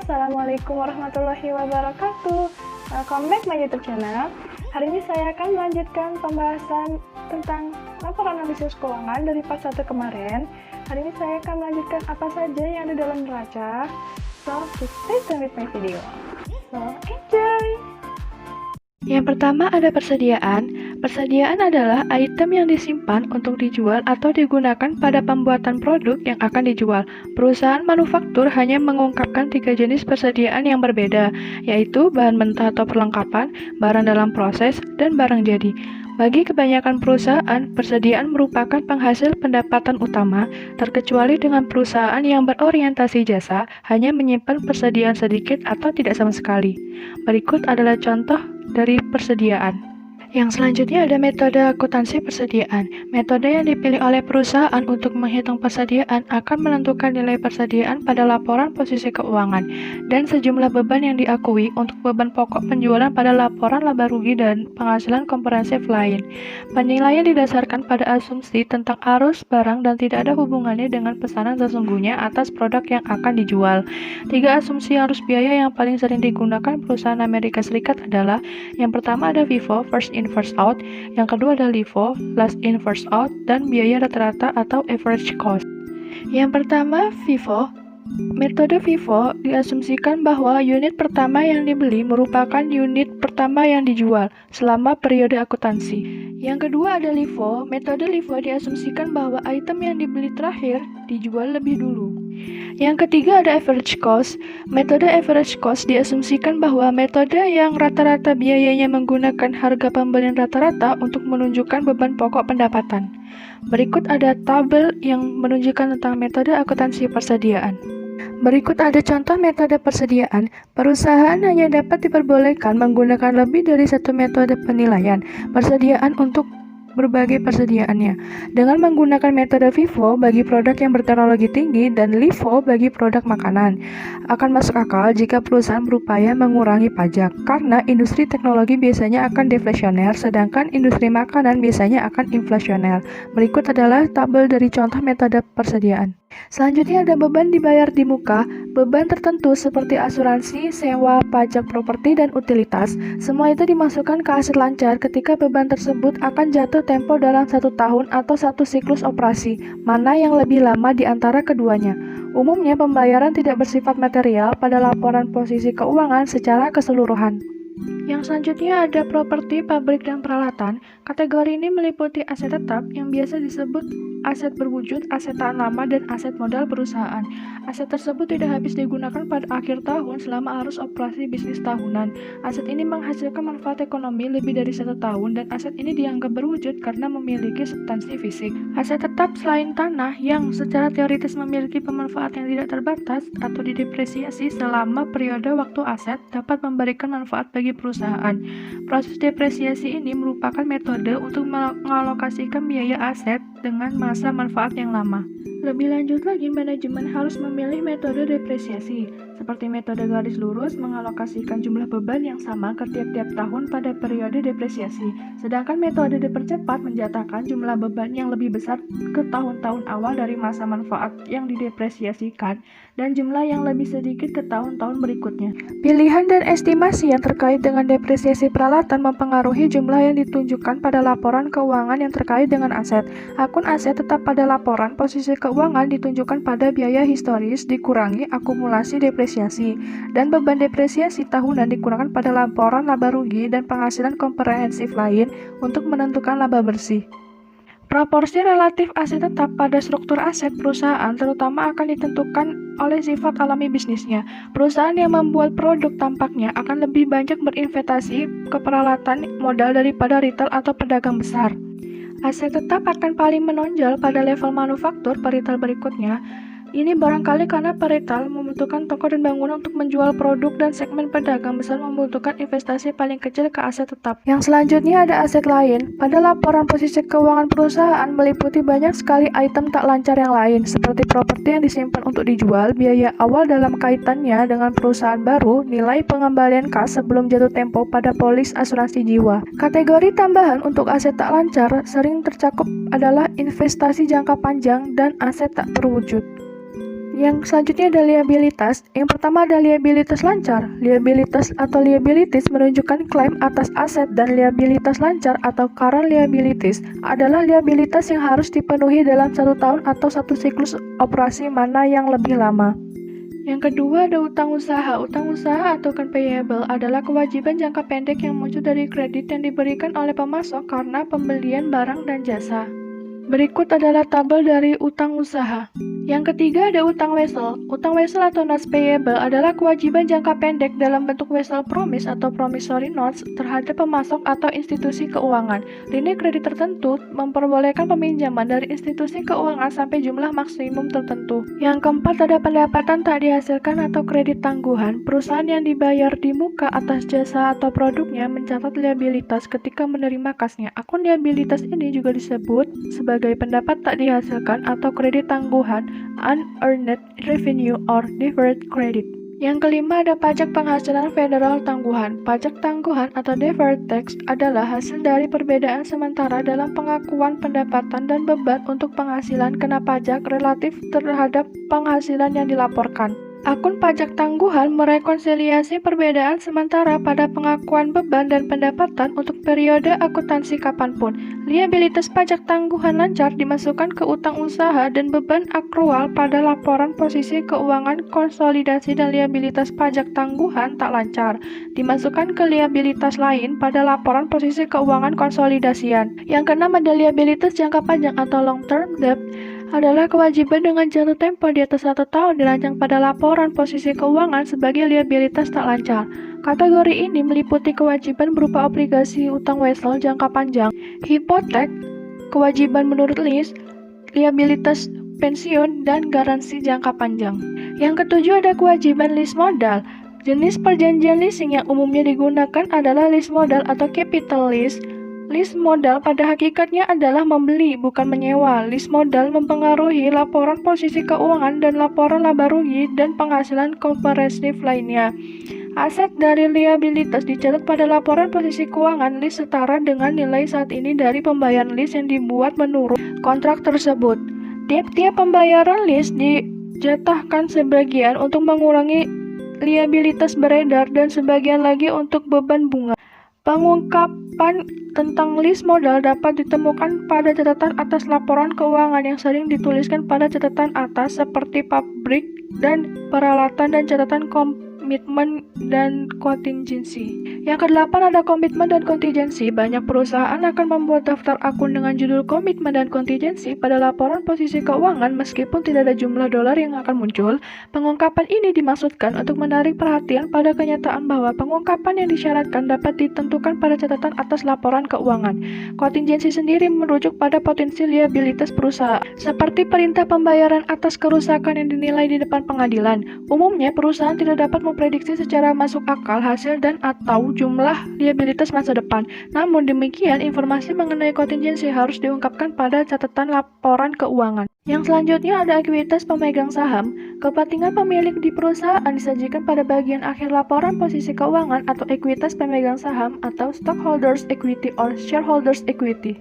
Assalamualaikum warahmatullahi wabarakatuh. Welcome back my YouTube channel. Hari ini saya akan melanjutkan pembahasan tentang laporan analisis keuangan dari part 1 kemarin. Hari ini saya akan melanjutkan apa saja yang ada dalam neraca. So, stay tuned with my video. So, enjoy! Yang pertama ada persediaan. Persediaan adalah item yang disimpan untuk dijual atau digunakan pada pembuatan produk yang akan dijual. Perusahaan manufaktur hanya mengungkapkan 3 jenis persediaan yang berbeda, yaitu bahan mentah atau perlengkapan, barang dalam proses, dan barang jadi. Bagi kebanyakan perusahaan, persediaan merupakan penghasil pendapatan utama, terkecuali dengan perusahaan yang berorientasi jasa hanya menyimpan persediaan sedikit atau tidak sama sekali. Berikut adalah contoh dari persediaan. Yang selanjutnya ada metode akuntansi persediaan. Metode yang dipilih oleh perusahaan untuk menghitung persediaan akan menentukan nilai persediaan pada laporan posisi keuangan dan sejumlah beban yang diakui untuk beban pokok penjualan pada laporan laba rugi dan penghasilan komprehensif lain. Penilaian didasarkan pada asumsi tentang arus barang dan tidak ada hubungannya dengan pesanan sesungguhnya atas produk yang akan dijual. 3 asumsi arus biaya yang paling sering digunakan perusahaan Amerika Serikat adalah: yang pertama ada FIFO, first in first out, yang kedua ada LIFO, last in first out, dan biaya rata-rata atau average cost. Yang pertama, FIFO. Metode FIFO diasumsikan bahwa unit pertama yang dibeli merupakan unit pertama yang dijual selama periode akuntansi. Yang kedua ada LIFO. Metode LIFO diasumsikan bahwa item yang dibeli terakhir dijual lebih dulu. Yang ketiga ada average cost. Metode average cost diasumsikan bahwa metode yang rata-rata biayanya menggunakan harga pembelian rata-rata untuk menunjukkan beban pokok pendapatan. Berikut ada tabel yang menunjukkan tentang metode akuntansi persediaan. Berikut ada contoh metode persediaan. Perusahaan hanya dapat diperbolehkan menggunakan lebih dari satu metode penilaian persediaan untuk berbagai persediaannya, dengan menggunakan metode FIFO bagi produk yang berteknologi tinggi dan LIFO bagi produk makanan. Akan masuk akal jika perusahaan berupaya mengurangi pajak, karena industri teknologi biasanya akan deflasioner, sedangkan industri makanan biasanya akan inflasioner. Berikut adalah tabel dari contoh metode persediaan. Selanjutnya ada beban dibayar di muka. Beban tertentu seperti asuransi, sewa, pajak properti, dan utilitas, semua itu dimasukkan ke aset lancar ketika beban tersebut akan jatuh tempo dalam 1 tahun atau 1 siklus operasi, mana yang lebih lama di antara keduanya. Umumnya pembayaran tidak bersifat material pada laporan posisi keuangan secara keseluruhan. Yang selanjutnya ada properti, pabrik, dan peralatan. Kategori ini meliputi aset tetap yang biasa disebut aset berwujud, aset tahan lama, dan aset modal perusahaan. Aset tersebut tidak habis digunakan pada akhir tahun selama arus operasi bisnis tahunan. Aset ini menghasilkan manfaat ekonomi lebih dari 1 tahun dan aset ini dianggap berwujud karena memiliki substansi fisik. Aset tetap selain tanah yang secara teoritis memiliki pemanfaatan yang tidak terbatas atau didepresiasi selama periode waktu aset dapat memberikan manfaat bagi perusahaan. Proses depresiasi ini merupakan metode untuk mengalokasikan biaya aset dengan masa manfaat yang lama. Lebih lanjut lagi, manajemen harus memilih metode depresiasi, seperti metode garis lurus mengalokasikan jumlah beban yang sama ke tiap-tiap tahun pada periode depresiasi, sedangkan metode dipercepat menjatuhkan jumlah beban yang lebih besar ke tahun-tahun awal dari masa manfaat yang didepresiasikan dan jumlah yang lebih sedikit ke tahun-tahun berikutnya. Pilihan dan estimasi yang terkait dengan depresiasi peralatan mempengaruhi jumlah yang ditunjukkan pada laporan keuangan yang terkait dengan aset. Akun aset tetap pada laporan posisi keuangan ditunjukkan pada biaya historis dikurangi akumulasi depresiasi, dan beban depresiasi tahunan digunakan pada laporan laba rugi dan penghasilan komprehensif lain untuk menentukan laba bersih. Proporsi relatif aset tetap pada struktur aset perusahaan terutama akan ditentukan oleh sifat alami bisnisnya. Perusahaan yang membuat produk tampaknya akan lebih banyak berinvestasi ke peralatan modal daripada retail atau pedagang besar. Aset tetap akan paling menonjol pada level manufaktur peritel berikutnya. Ini barangkali karena peritel membutuhkan toko dan bangunan untuk menjual produk dan segmen pedagang besar membutuhkan investasi paling kecil ke aset tetap. Yang selanjutnya ada aset lain. Pada laporan posisi keuangan perusahaan meliputi banyak sekali item tak lancar yang lain, seperti properti yang disimpan untuk dijual, biaya awal dalam kaitannya dengan perusahaan baru, nilai pengembalian kas sebelum jatuh tempo pada polis asuransi jiwa. Kategori tambahan untuk aset tak lancar sering tercakup adalah investasi jangka panjang dan aset tak terwujud. Yang selanjutnya ada liabilitas. Yang pertama ada liabilitas lancar. Liabilitas atau liabilities menunjukkan klaim atas aset, dan liabilitas lancar atau current liabilities adalah liabilitas yang harus dipenuhi dalam 1 tahun atau 1 siklus operasi mana yang lebih lama. Yang kedua ada utang usaha. Utang usaha atau account payable adalah kewajiban jangka pendek yang muncul dari kredit yang diberikan oleh pemasok karena pembelian barang dan jasa. Berikut adalah tabel dari utang usaha. Yang ketiga ada utang wesel. Utang wesel atau notes payable adalah kewajiban jangka pendek dalam bentuk wesel promise atau promissory notes terhadap pemasok atau institusi keuangan. Lini kredit tertentu memperbolehkan peminjaman dari institusi keuangan sampai jumlah maksimum tertentu. Yang keempat ada pendapatan tak dihasilkan atau kredit tangguhan. Perusahaan yang dibayar di muka atas jasa atau produknya mencatat liabilitas ketika menerima kasnya. Akun liabilitas ini juga disebut sebagai pendapat tak dihasilkan atau kredit tangguhan, unearned revenue or deferred credit. Yang kelima ada pajak penghasilan federal tangguhan. Pajak tangguhan atau deferred tax adalah hasil dari perbedaan sementara dalam pengakuan pendapatan dan beban untuk penghasilan kena pajak relatif terhadap penghasilan yang dilaporkan. Akun pajak tangguhan merekonsiliasi perbedaan sementara pada pengakuan beban dan pendapatan untuk periode akuntansi kapanpun. Liabilitas pajak tangguhan lancar dimasukkan ke utang usaha dan beban akrual pada laporan posisi keuangan konsolidasi, dan liabilitas pajak tangguhan tak lancar dimasukkan ke liabilitas lain pada laporan posisi keuangan konsolidasian. Yang keenam ada liabilitas jangka panjang atau long term debt adalah kewajiban dengan jatuh tempo di atas 1 tahun dirancang pada laporan posisi keuangan sebagai liabilitas tak lancar. Kategori ini meliputi kewajiban berupa obligasi utang wesel jangka panjang, hipotek, kewajiban menurut lease, liabilitas pensiun, dan garansi jangka panjang. Yang ketujuh ada kewajiban lease modal. Jenis perjanjian leasing yang umumnya digunakan adalah lease modal atau capital lease. Lease modal pada hakikatnya adalah membeli, bukan menyewa. Lease modal mempengaruhi laporan posisi keuangan dan laporan laba rugi dan penghasilan komprehensif lainnya. Aset dari liabilitas dicatat pada laporan posisi keuangan lease setara dengan nilai saat ini dari pembayaran lease yang dibuat menurut kontrak tersebut. Tiap-tiap pembayaran lease dijatahkan sebagian untuk mengurangi liabilitas beredar dan sebagian lagi untuk beban bunga. Pengungkapan tentang lease modal dapat ditemukan pada catatan atas laporan keuangan yang sering dituliskan pada catatan atas seperti pabrik dan peralatan dan catatan komitmen dan kontingensi. Yang kedelapan ada komitmen dan kontingensi. Banyak perusahaan akan membuat daftar akun dengan judul komitmen dan kontingensi pada laporan posisi keuangan meskipun tidak ada jumlah dolar yang akan muncul. Pengungkapan ini dimaksudkan untuk menarik perhatian pada kenyataan bahwa pengungkapan yang disyaratkan dapat ditentukan pada catatan atas laporan keuangan. Kontingensi sendiri merujuk pada potensi liabilitas perusahaan, seperti perintah pembayaran atas kerusakan yang dinilai di depan pengadilan. Umumnya, perusahaan tidak dapat memprediksi secara masuk akal hasil dan atau jumlah liabilitas masa depan. Namun demikian, informasi mengenai kontingensi harus diungkapkan pada catatan laporan keuangan. Yang selanjutnya ada ekuitas pemegang saham. Kepentingan pemilik di perusahaan disajikan pada bagian akhir laporan posisi keuangan atau ekuitas pemegang saham atau stockholders equity or shareholders equity.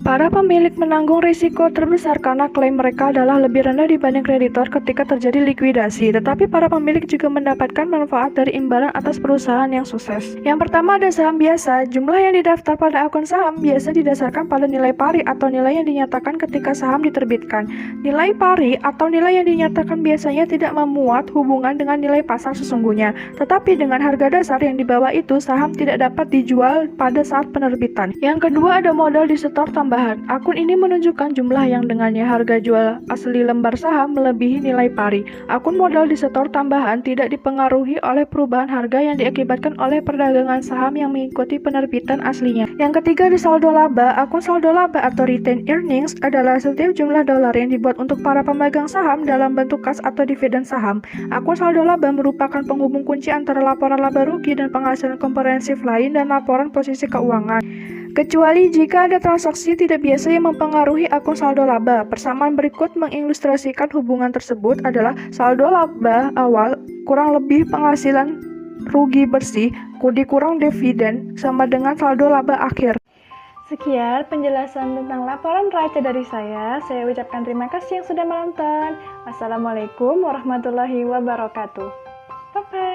Para pemilik menanggung risiko terbesar karena klaim mereka adalah lebih rendah dibanding kreditor ketika terjadi likuidasi, tetapi para pemilik juga mendapatkan manfaat dari imbalan atas perusahaan yang sukses. Yang pertama ada saham biasa. Jumlah yang didaftar pada akun saham biasa didasarkan pada nilai pari atau nilai yang dinyatakan ketika saham diterbitkan. Nilai pari atau nilai yang dinyatakan biasanya tidak memuat hubungan dengan nilai pasar sesungguhnya, tetapi dengan harga dasar yang di bawah itu saham tidak dapat dijual pada saat penerbitan. Yang kedua ada modal disetor tambahan. Akun ini menunjukkan jumlah yang dengannya harga jual asli lembar saham melebihi nilai pari. Akun modal disetor tambahan tidak dipengaruhi oleh perubahan harga yang diakibatkan oleh perdagangan saham yang mengikuti penerbitan aslinya. Yang ketiga ada saldo laba. Akun saldo laba atau retained earnings adalah setiap jumlah dolar yang dibuat untuk para pemegang saham dalam bentuk kas atau dividen saham. Akun saldo laba merupakan penghubung kunci antara laporan laba rugi dan penghasilan komprehensif lain dan laporan posisi keuangan. Kecuali jika ada transaksi tidak biasa yang mempengaruhi akun saldo laba. Persamaan berikut mengilustrasikan hubungan tersebut adalah saldo laba awal kurang lebih penghasilan rugi bersih dikurang dividen sama dengan saldo laba akhir. Sekian penjelasan tentang laporan raca dari saya. Saya ucapkan terima kasih yang sudah menonton. Wassalamualaikum warahmatullahi wabarakatuh. Bye-bye.